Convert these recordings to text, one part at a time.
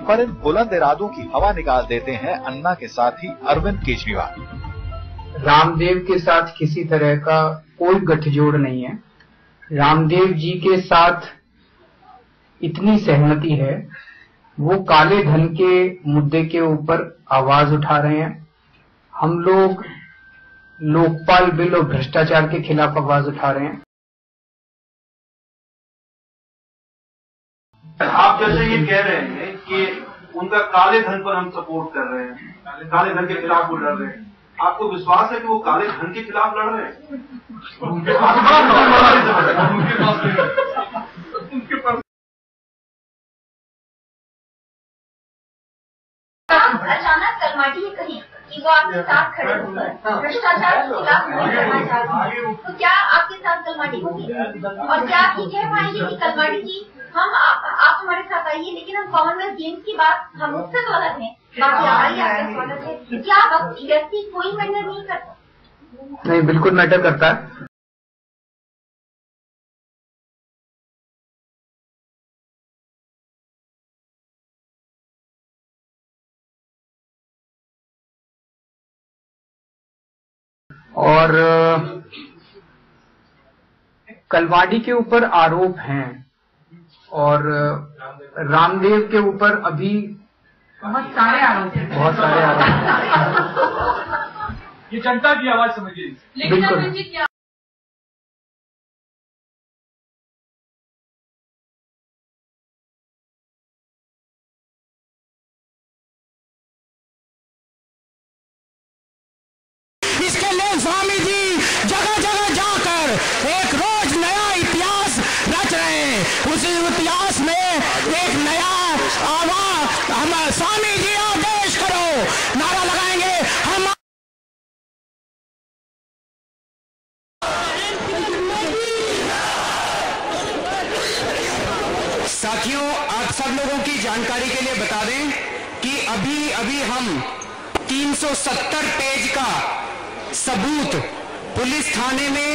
पर इन बुलंद इरादों की हवा निकाल देते हैं अन्ना के साथी अरविंद केजरीवाल। रामदेव के साथ किसी तरह का कोई गठजोड़ नहीं है। रामदेव जी के साथ इतनी सहमति है, वो काले धन के मुद्दे के ऊपर आवाज उठा रहे हैं। हम लोग लोकपाल बिल और भ्रष्टाचार के खिलाफ आवाज उठा रहे हैं। आप जैसे ये कह रहे हैं कि उनका काले धन पर हम सपोर्ट कर रहे हैं, काले धन के खिलाफ वो लड़ रहे हैं, आपको विश्वास है कि वो काले धन के खिलाफ लड़ रहे हैं? अचानक कलमाडी ये कही कि वो आपके साथ खड़े होकर भ्रष्टाचार के खिलाफ नहीं करना चाहते हैं, तो क्या आपके साथ कलमाडी होगी? और क्या आप ये कह पाएंगे कि कलमाडी जी आप हमारे साथ आइए, लेकिन हम कॉमनवेल्थ गेम्स की बात हम उससे स्वागत है, बाकी आइए आपका स्वागत है। क्या व्यक्ति कोई मैटर नहीं करता? नहीं, बिल्कुल मैटर करता है। और कलवाड़ी के ऊपर आरोप हैं और रामदेव के ऊपर अभी बहुत सारे आरोप हैं। ये जनता की आवाज समझिए। बिल्कुल। इसके लिए स्वामी जी जगह जगह जाकर एक रोज नया इतिहास रच रहे हैं। उस इतिहास में एक नया हम स्वामी जी आदेश करो नारा लगाएंगे। हम साथियों, आप सब लोगों की जानकारी के लिए बता दें कि अभी हम 370 पेज का सबूत पुलिस थाने में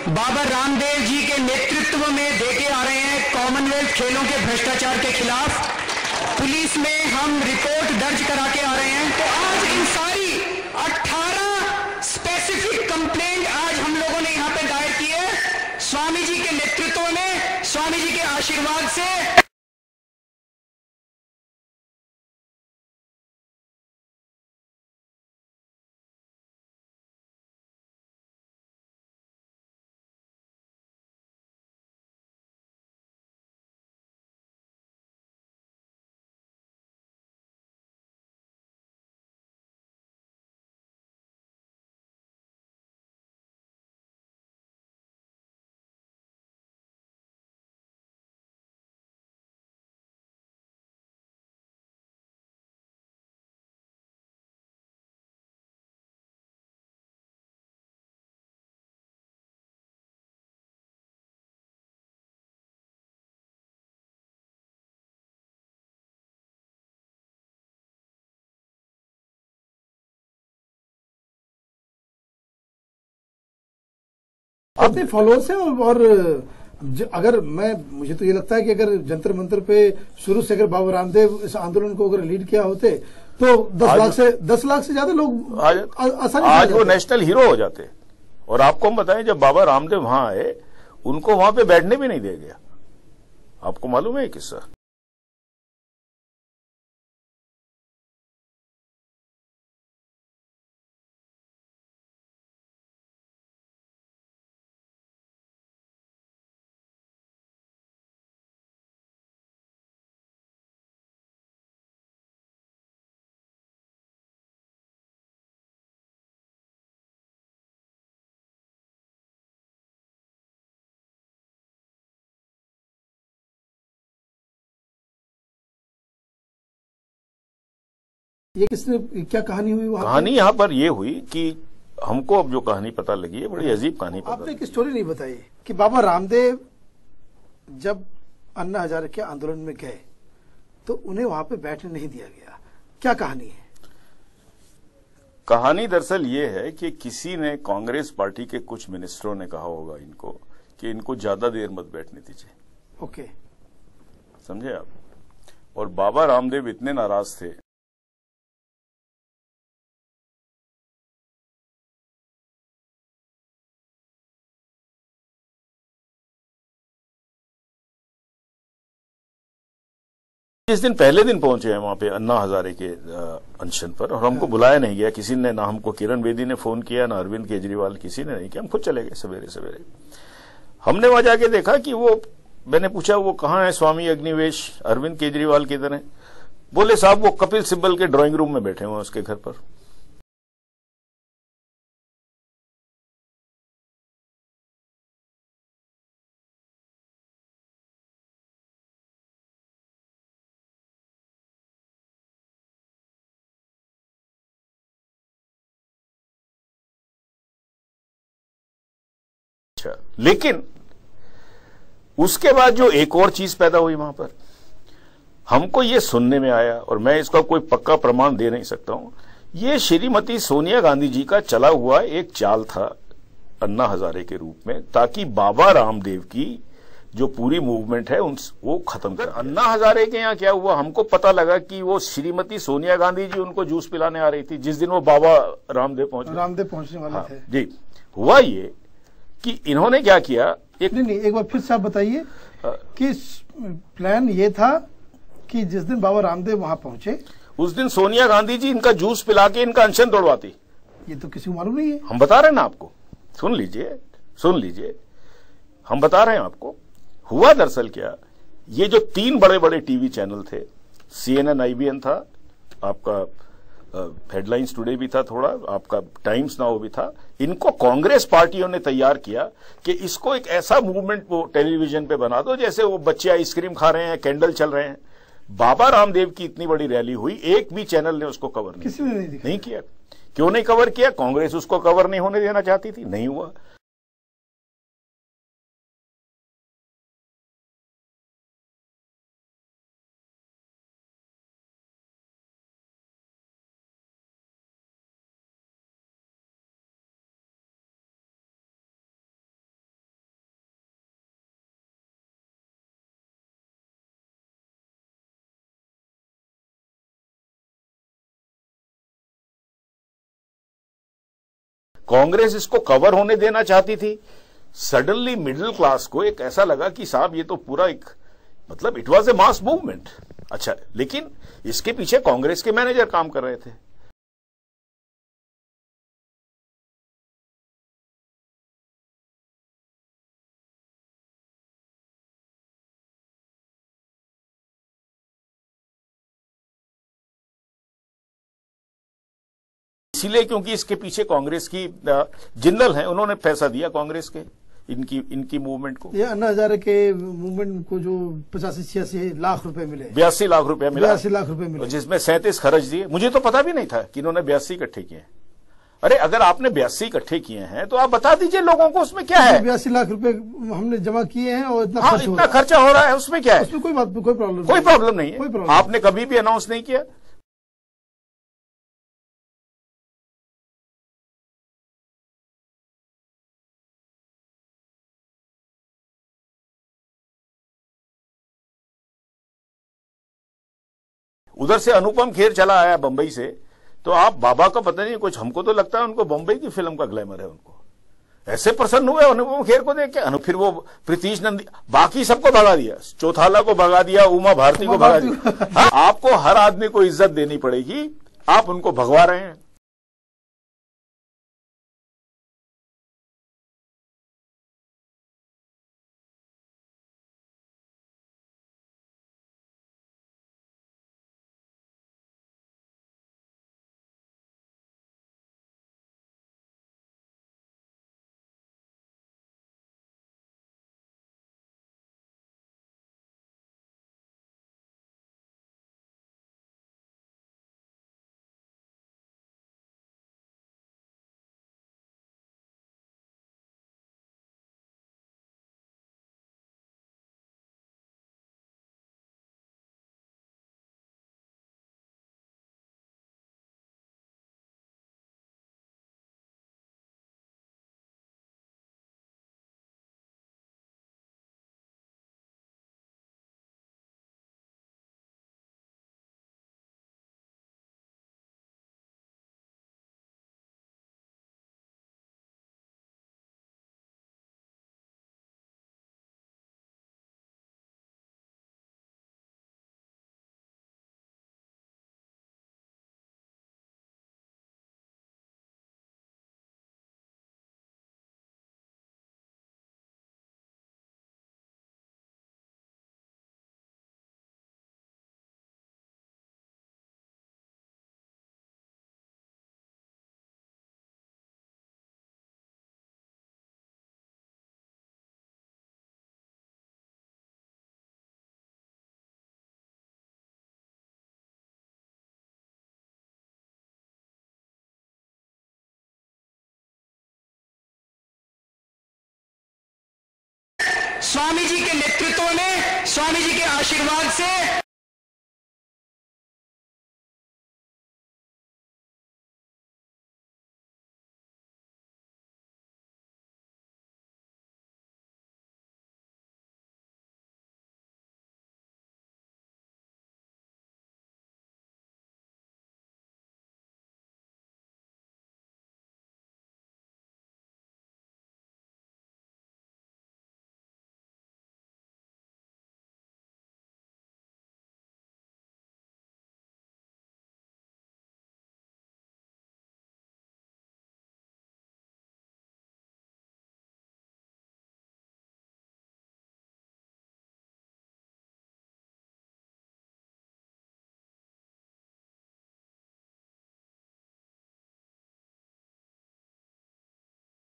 बाबा रामदेव जी के नेतृत्व में देके आ रहे हैं। कॉमनवेल्थ खेलों के भ्रष्टाचार के खिलाफ पुलिस में हम रिपोर्ट दर्ज करा के आ रहे हैं। तो आज इन सारी 18 स्पेसिफिक कंप्लेंट आज हम लोगों ने यहां पे दायर की है। स्वामी जी के नेतृत्व में, स्वामी जी के आशीर्वाद से अपने फॉलोअर्स हैं। और अगर मुझे तो ये लगता है कि अगर जंतर मंतर पे शुरू से अगर बाबा रामदेव इस आंदोलन को अगर लीड किया होते तो 10 लाख से ज्यादा लोग आसानी से आज वो नेशनल हीरो हो जाते। और आपको हम बताएं, जब बाबा रामदेव वहां आए उनको वहां पे बैठने भी नहीं दिया गया। आपको मालूम है ये किस्सा? ये किसने, क्या कहानी हुई वहां? कहानी यहाँ पर ये हुई कि हमको अब जो कहानी पता लगी है, बड़ी अजीब कहानी पता आपने एक स्टोरी नहीं बताई कि बाबा रामदेव जब अन्ना हजारे के आंदोलन में गए तो उन्हें वहां पे बैठने नहीं दिया गया। क्या कहानी है? कहानी दरअसल ये है कि किसी ने, कांग्रेस पार्टी के कुछ मिनिस्टरों ने कहा होगा इनको कि इनको ज्यादा देर मत बैठने दीजिए। ओके, समझे आप? और बाबा रामदेव इतने नाराज थे। जिस दिन पहले दिन पहुंचे हैं वहां पे अन्ना हजारे के अनशन पर, और हमको बुलाया नहीं गया, किसी ने ना, हमको किरण बेदी ने फोन किया, ना अरविंद केजरीवाल, किसी ने नहीं किया, हम खुद चले गए सवेरे सवेरे। हमने वहां जाके देखा कि वो, मैंने पूछा वो कहाँ है स्वामी अग्निवेश, अरविंद केजरीवाल किधर है? बोले साहब वो कपिल सिब्बल के ड्राइंग रूम में बैठे हुए हैं उसके घर पर। लेकिन उसके बाद जो एक और चीज पैदा हुई वहां पर, हमको ये सुनने में आया, और मैं इसका कोई पक्का प्रमाण दे नहीं सकता हूं, ये श्रीमती सोनिया गांधी जी का चला हुआ एक चाल था अन्ना हजारे के रूप में, ताकि बाबा रामदेव की जो पूरी मूवमेंट है वो खत्म कर। अन्ना हजारे के यहाँ क्या हुआ, हमको पता लगा कि वो श्रीमती सोनिया गांधी जी उनको जूस पिलाने आ रही थी जिस दिन वो बाबा रामदेव पहुंचने वाले थे। जी, हुआ ये कि इन्होंने क्या किया, नहीं, एक बार फिर से आप बताइए कि प्लान ये था कि जिस दिन बाबा रामदेव वहां पहुंचे उस दिन सोनिया गांधी जी इनका जूस पिला के इनका अनशन तोड़वाती। ये तो किसी को मालूम नहीं है। हम बता रहे हैं ना आपको, सुन लीजिए, हम बता रहे हैं आपको। हुआ दरअसल क्या, ये जो 3 बड़े बड़े टीवी चैनल थे, CNN IBN था, आपका हेडलाइंस टुडे भी था, थोड़ा आपका टाइम्स नाउ भी था, इनको कांग्रेस पार्टियों ने तैयार किया कि इसको एक ऐसा मूवमेंट वो टेलीविजन पे बना दो जैसे वो बच्चे आइसक्रीम खा रहे हैं, कैंडल चल रहे हैं। बाबा रामदेव की इतनी बड़ी रैली हुई, एक भी चैनल ने उसको कवर किसी ने नहीं किया। क्यों नहीं कवर किया? कांग्रेस उसको कवर नहीं होने देना चाहती थी, नहीं हुआ। कांग्रेस इसको कवर होने देना चाहती थी। सडनली मिडिल क्लास को एक ऐसा लगा कि साहब ये तो पूरा एक, मतलब it was a mass movement. अच्छा, लेकिन इसके पीछे कांग्रेस के मैनेजर काम कर रहे थे। इसीलिए क्योंकि इसके पीछे कांग्रेस की जिंदल है, उन्होंने पैसा दिया कांग्रेस के इनकी मूवमेंट को। ये अन्ना हजारे के मूवमेंट को जो 85-86 लाख रुपए मिले, 82 लाख रुपए मिला, 82 लाख रुपए मिले, जिसमें 37 खर्च दिए। मुझे तो पता भी नहीं था कि इन्होंने 82 इकट्ठे किए। अरे अगर आपने 82 इकट्ठे किए हैं तो आप बता दीजिए लोगों को उसमें क्या है। 82 लाख रुपए हमने जमा किए हैं और इतना खर्चा हो रहा है, उसमें क्या है? उसमें कोई प्रॉब्लम नहीं है। आपने कभी भी अनाउंस नहीं किया। उधर से अनुपम खेर चला आया बंबई से, तो आप बाबा का पता नहीं कुछ, हमको तो लगता है उनको बंबई की फिल्म का ग्लैमर है। उनको ऐसे प्रसन्न हुए अनुपम खेर को देख के। फिर वो प्रीतीश नंदी, बाकी सबको भगा दिया, चौथाला को भगा दिया, उमा भारती को भगा दिया। हाँ, आपको हर आदमी को इज्जत देनी पड़ेगी, आप उनको भगवा रहे हैं। स्वामी जी के नेतृत्व में, स्वामी जी के आशीर्वाद से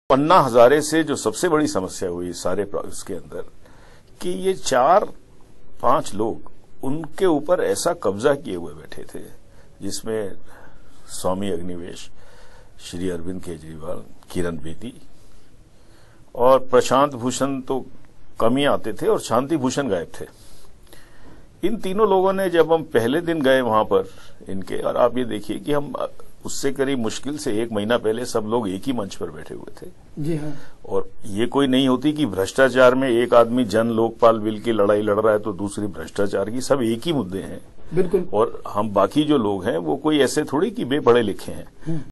अन्ना हजारे से जो सबसे बड़ी समस्या हुई सारे उसके अंदर कि ये 4-5 लोग उनके ऊपर ऐसा कब्जा किए हुए बैठे थे, जिसमें स्वामी अग्निवेश, श्री अरविंद केजरीवाल, किरण बेदी और प्रशांत भूषण तो कम ही आते थे और शांति भूषण गायब थे। इन तीनों लोगों ने जब हम पहले दिन गए वहां पर इनके, और आप ये देखिए कि हम उससे करीब मुश्किल से 1 महीना पहले सब लोग एक ही मंच पर बैठे हुए थे। जी हाँ। और ये कोई नहीं होती कि भ्रष्टाचार में एक आदमी जन लोकपाल बिल की लड़ाई लड़ रहा है तो दूसरी भ्रष्टाचार की, सब एक ही मुद्दे हैं। बिल्कुल। और हम बाकी जो लोग हैं वो कोई ऐसे थोड़ी कि बेपढ़े लिखे हैं।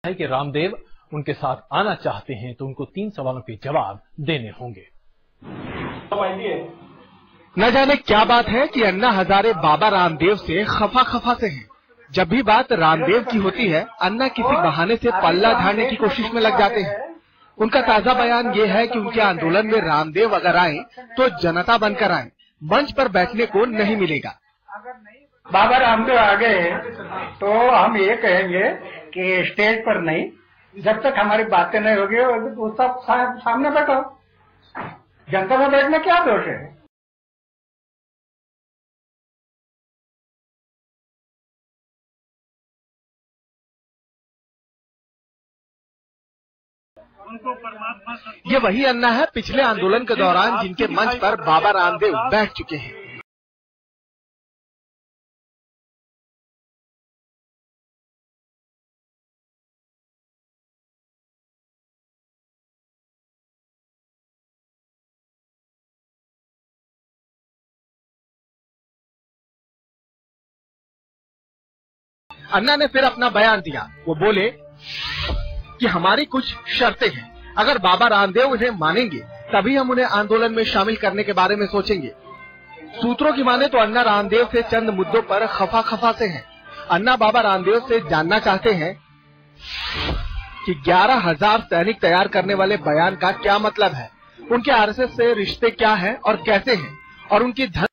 है कि रामदेव उनके साथ आना चाहते हैं तो उनको 3 सवालों के जवाब देने होंगे। न जाने क्या बात है कि अन्ना हजारे बाबा रामदेव से खफा से हैं। जब भी बात रामदेव की होती है, अन्ना किसी बहाने से पल्ला झाड़ने की कोशिश में लग जाते हैं। उनका ताजा बयान ये है कि उनके आंदोलन में रामदेव अगर आए तो जनता बनकर आए, मंच पर बैठने को नहीं मिलेगा। बाबा रामदेव आ गए तो हम ये कहेंगे कि स्टेज पर नहीं, जब तक हमारी बातें नहीं होगी उस सब सामने बैठो। जनता में बैठने क्या दोष है? ये वही अन्ना है पिछले आंदोलन के दौरान जिनके मंच पर बाबा रामदेव बैठ चुके हैं। अन्ना ने फिर अपना बयान दिया। वो बोले कि हमारी कुछ शर्तें हैं, अगर बाबा रामदेव इन्हें मानेंगे तभी हम उन्हें आंदोलन में शामिल करने के बारे में सोचेंगे। सूत्रों की माने तो अन्ना रामदेव से चंद मुद्दों पर खफा से हैं। अन्ना बाबा रामदेव से जानना चाहते हैं कि 11,000 सैनिक तैयार करने वाले बयान का क्या मतलब है, उनके आरएसएस से रिश्ते क्या हैं और कैसे हैं, और उनकी धन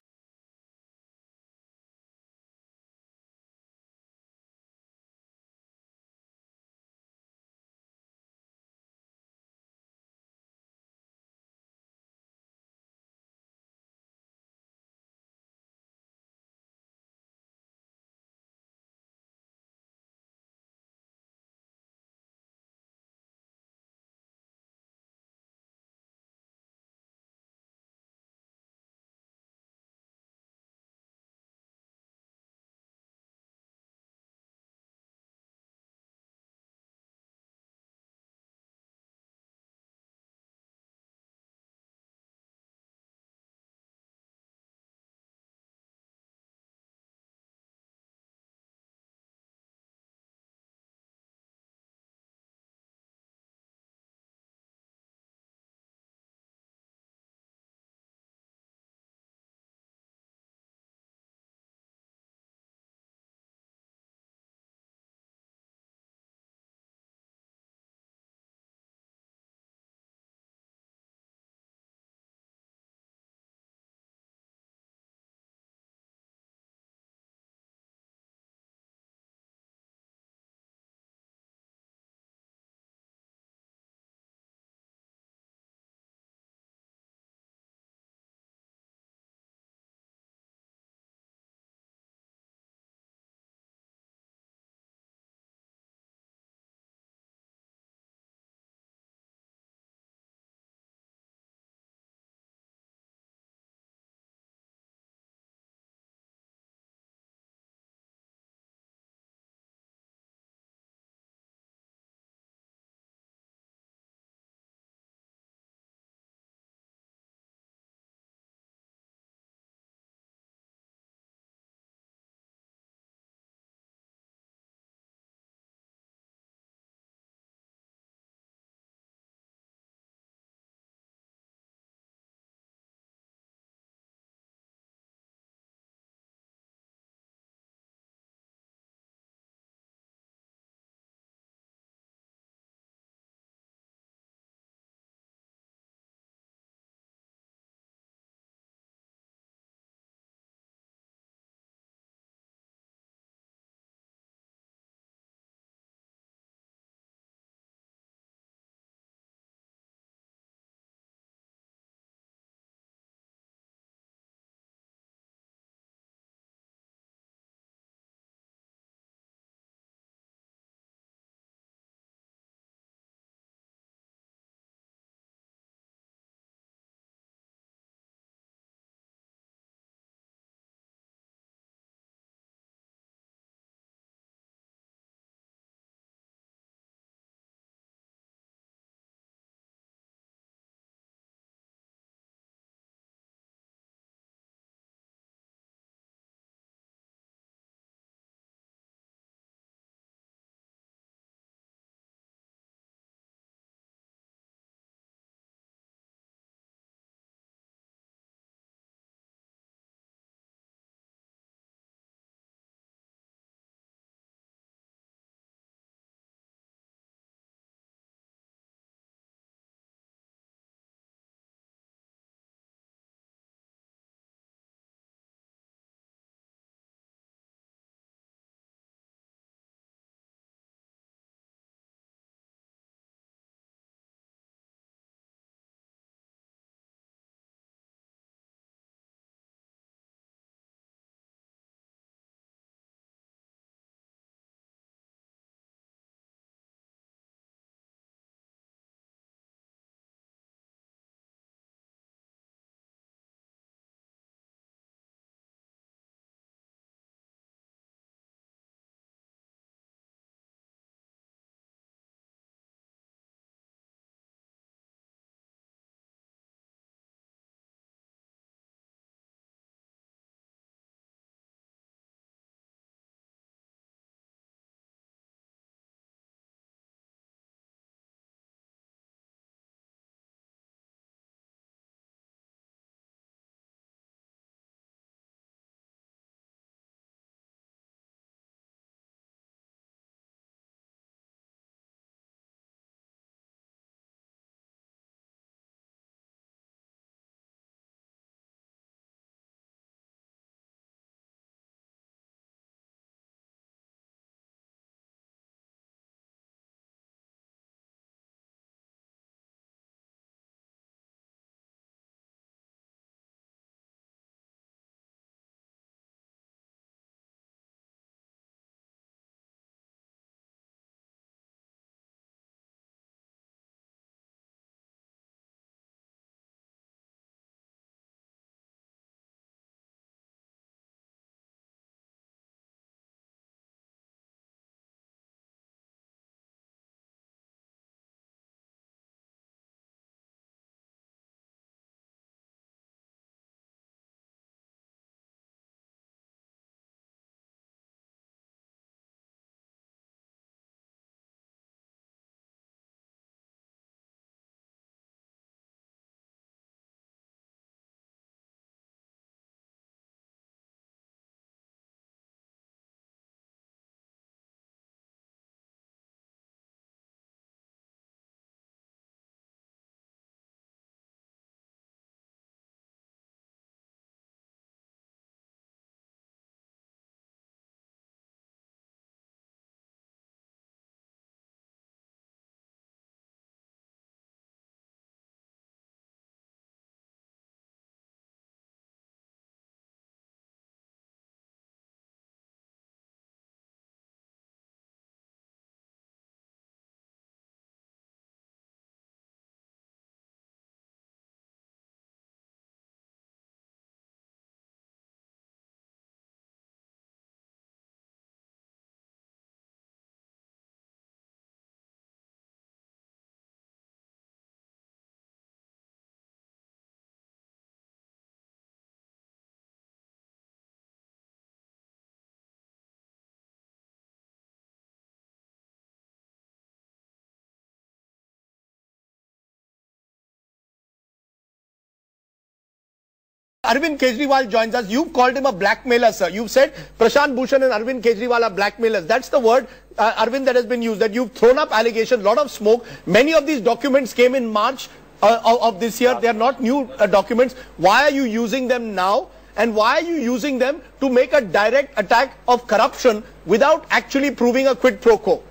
Arvind Kejriwal joins us. You've called him a blackmailer, sir. You've said Prashant Bhushan and Arvind Kejriwal are blackmailers. That's the word, Arvind, that has been used, that you've thrown up allegations, lot of smoke. Many of these documents came in March of this year. They are not new documents. Why are you using them now? And why are you using them to make a direct attack of corruption without actually proving a quid pro quo?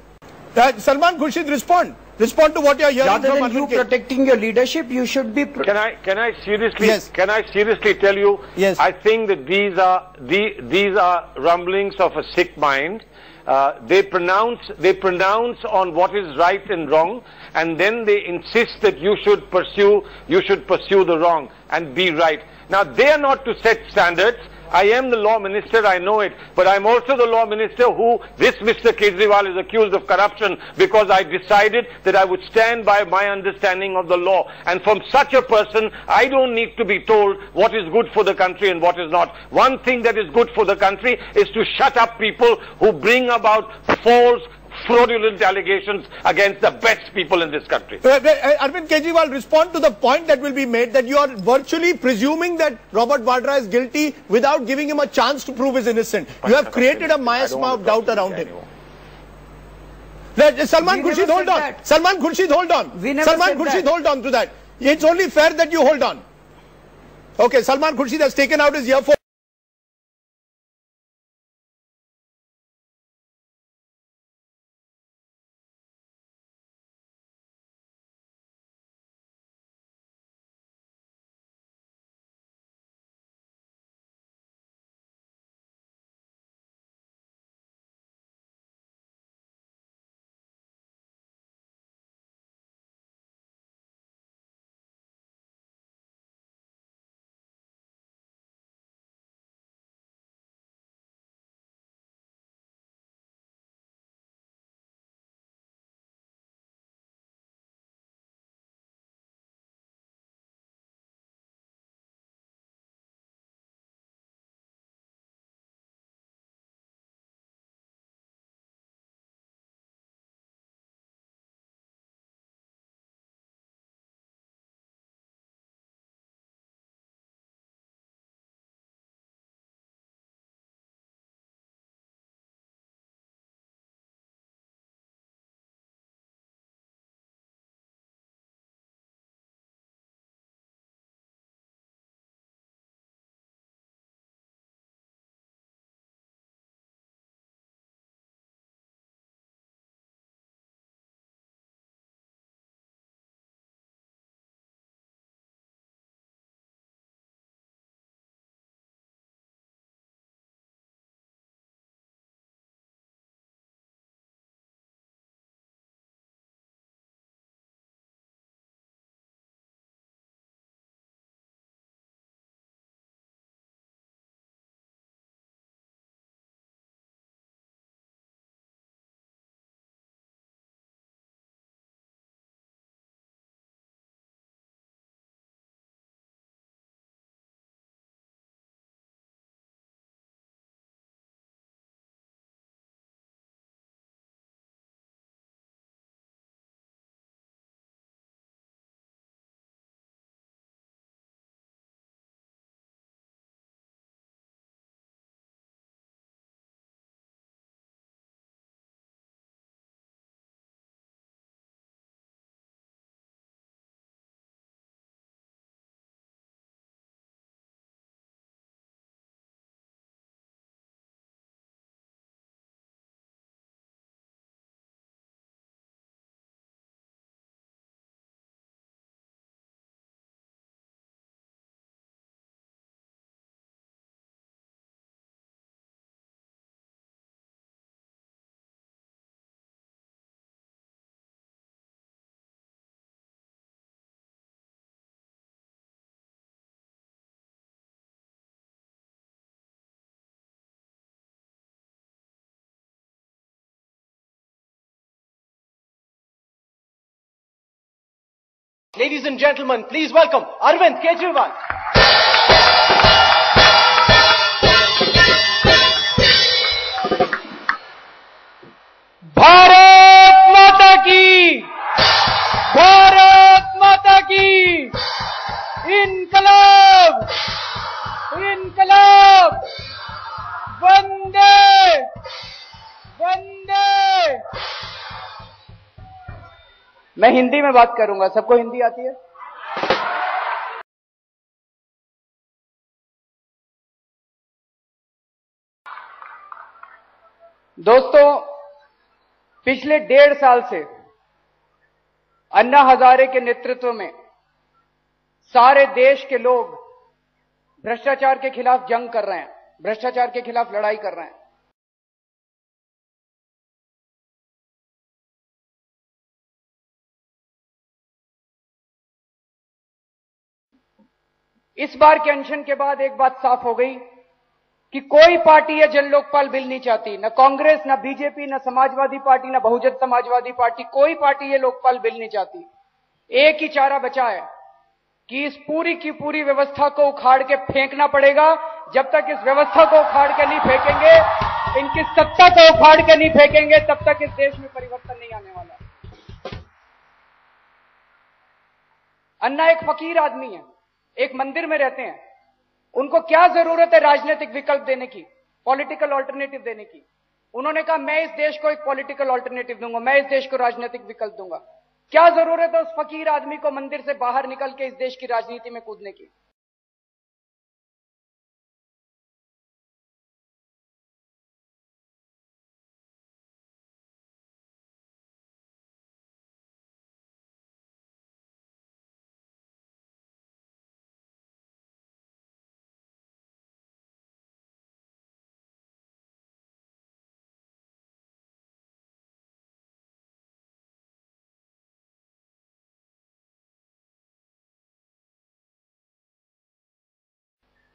Salman Khurshid, respond. Respond to what you are hearing Rather from than you protecting your leadership, you should be. Can I seriously? Yes. Can I seriously tell you? Yes. I think that these are rumblings of a sick mind. They pronounce on what is right and wrong, and then they insist that you should pursue the wrong and be right. Now they are not to set standards. I am the law minister, I know it, but I'm also the law minister who this Mr. Kejriwal is accused of corruption because I decided that I would stand by my understanding of the law. And from such a person, I don't need to be told what is good for the country and what is not. One thing that is good for the country is to shut up people who bring about false, fraudulent allegations against the best people in this country. Arvind Kejriwal, respond to the point that will be made that you are virtually presuming that Robert Vadra is guilty without giving him a chance to prove his innocence. You have created a miasma of doubt around him. Salman Khurshid, hold on. Salman Khurshid, hold on. Salman Khurshid, hold on to that. It's only fair that you hold on. Okay, Salman Khurshid has taken out his earphone. Ladies and gentlemen, please welcome Arvind Kejriwal. Bharat माता की, भारत माता की, इनकलाब वंदे। मैं हिंदी में बात करूंगा, सबको हिंदी आती है? दोस्तों, पिछले 1.5 साल से अन्ना हजारे के नेतृत्व में सारे देश के लोग भ्रष्टाचार के खिलाफ जंग कर रहे हैं, भ्रष्टाचार के खिलाफ लड़ाई कर रहे हैं। इस बार के अनशन के बाद एक बात साफ हो गई कि कोई पार्टी ये जन लोकपाल बिल नहीं चाहती, न कांग्रेस, न बीजेपी, न समाजवादी पार्टी, न बहुजन समाजवादी पार्टी, कोई पार्टी ये लोकपाल बिल नहीं चाहती। एक ही चारा बचा है कि इस पूरी की पूरी व्यवस्था को उखाड़ के फेंकना पड़ेगा। जब तक इस व्यवस्था को उखाड़ के नहीं फेंकेंगे, इनकी सत्ता को उखाड़ के नहीं फेंकेंगे, तब तक इस देश में परिवर्तन नहीं आने वाला। अन्ना एक फकीर आदमी है, एक मंदिर में रहते हैं, उनको क्या जरूरत है राजनीतिक विकल्प देने की, पॉलिटिकल ऑल्टरनेटिव देने की। उन्होंने कहा मैं इस देश को एक पॉलिटिकल ऑल्टरनेटिव दूंगा, मैं इस देश को राजनीतिक विकल्प दूंगा। क्या जरूरत है उस फकीर आदमी को मंदिर से बाहर निकल के इस देश की राजनीति में कूदने की?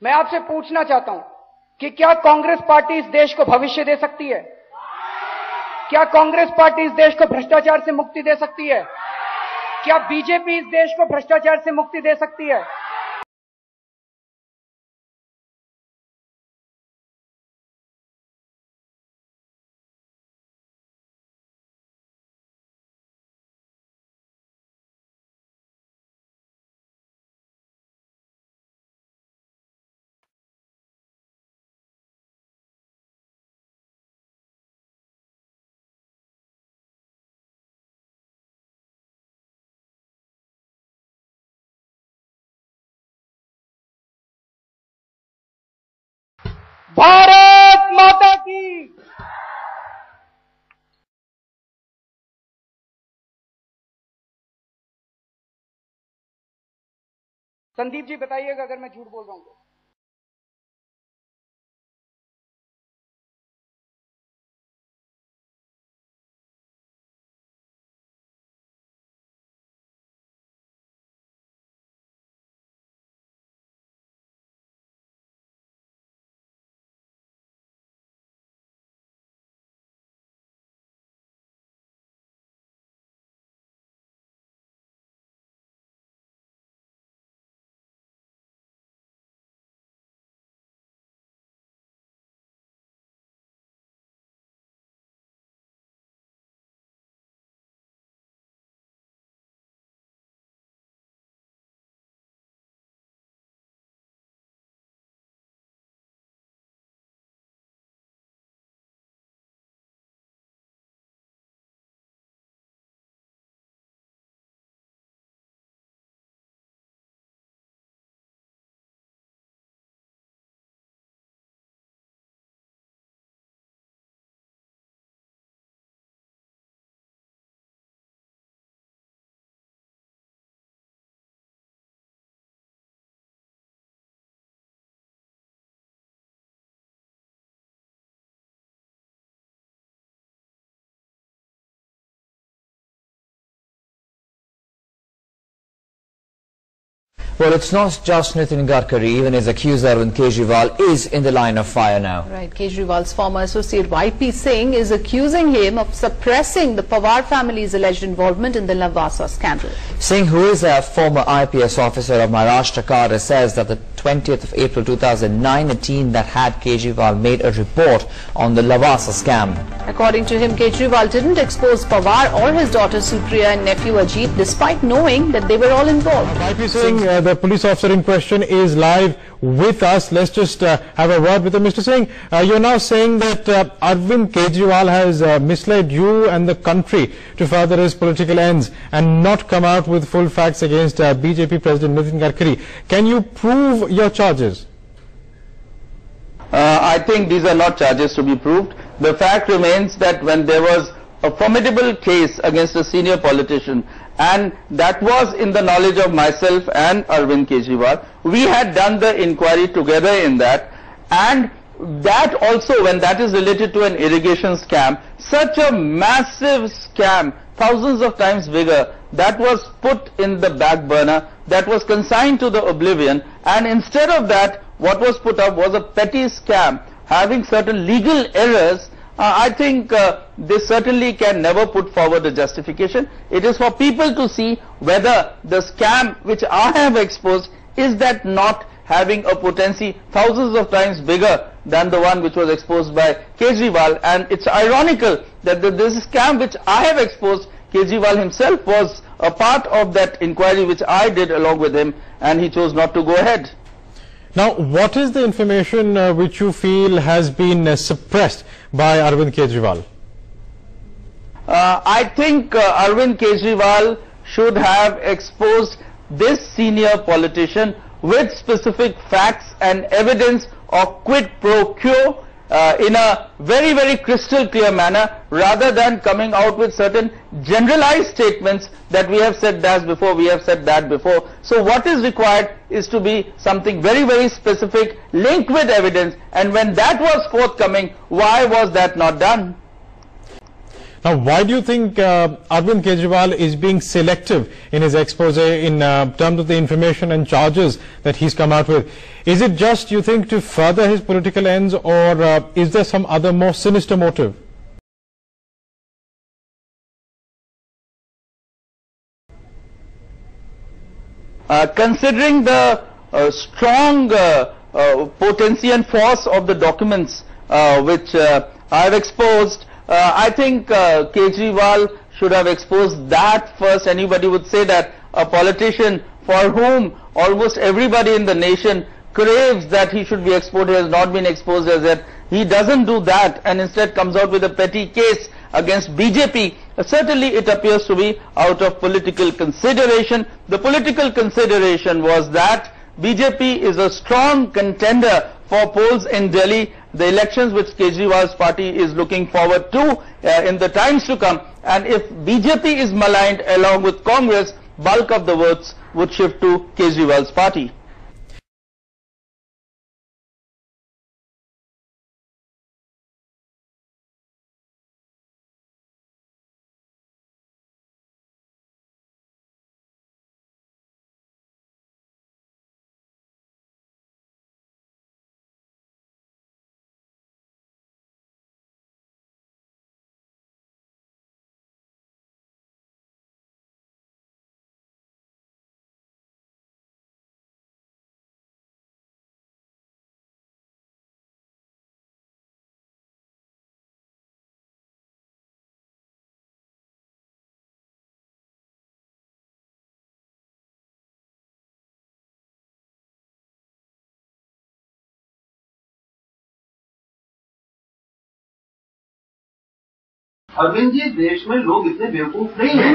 मैं आपसे पूछना चाहता हूं कि क्या कांग्रेस पार्टी इस देश को भविष्य दे सकती है? क्या कांग्रेस पार्टी इस देश को भ्रष्टाचार से मुक्ति दे सकती है? क्या बीजेपी इस देश को भ्रष्टाचार से मुक्ति दे सकती है? भारत माता की। संदीप जी बताइएगा अगर मैं झूठ बोल रहा हूं तो। Well, it's not just Nitin Gadkari, even his accuser Arvind Kejriwal is in the line of fire now. Right, Kejriwal's former associate YP Singh is accusing him of suppressing the Pawar family's alleged involvement in the Lavasa scandal. Singh, who is a former IPS officer of Maharashtra Cadre, says that the 20th of April 2009, a team that had Kejriwal made a report on the Lavasa scam. According to him, Kejriwal didn't expose Pawar or his daughter Supriya and nephew Ajit despite knowing that they were all involved. YP Singh, the police officer in question, is live with us. Let's just have a word with him. Mr. Singh, you're now saying that Arvind Kejriwal has misled you and the country to further his political ends and not come out with full facts against BJP President Nitin Gadkari. Can you prove your charges? I think these are not charges to be proved. The fact remains that when there was a formidable case against a senior politician, and that was in the knowledge of myself and Arvind Kejriwal, we had done the inquiry together in that, and that also, when that is related to an irrigation scam, such a massive scam, thousands of times bigger, that was put in the back burner, that was consigned to the oblivion, and instead of that, what was put up was a petty scam having certain legal errors. I think they certainly can never put forward a justification. It is for people to see whether the scam which I have exposed, is that not having a potency thousands of times bigger than the one which was exposed by Kejriwal. And it's ironical that this scam which I have exposed, Kejriwal himself was a part of that inquiry which I did along with him, and he chose not to go ahead. Now, what is the information which you feel has been suppressed by Arvind Kejriwal? I think Arvind Kejriwal should have exposed this senior politician with specific facts and evidence of quid pro quo in a very, very crystal clear manner, rather than coming out with certain generalized statements that we have said that before, we have said that before. So what is required is to be something very, very specific, linked with evidence, and when that was forthcoming, why was that not done? Now, why do you think Arvind Kejriwal is being selective in his expose in terms of the information and charges that he's come out with? Is it just, you think, to further his political ends, or is there some other more sinister motive? Considering the strong potency and force of the documents which I have exposed, I think Kejriwal should have exposed that first. Anybody would say that a politician for whom almost everybody in the nation craves that he should be exposed, has not been exposed as yet. He doesn't do that and instead comes out with a petty case against BJP. Certainly it appears to be out of political consideration. The political consideration was that BJP is a strong contender for polls in Delhi, the elections which Kejriwal's party is looking forward to in the times to come. And if BJP is maligned along with Congress, bulk of the votes would shift to Kejriwal's party. Arvind ji, देश में लोग इतने बेवकूफ नहीं हैं।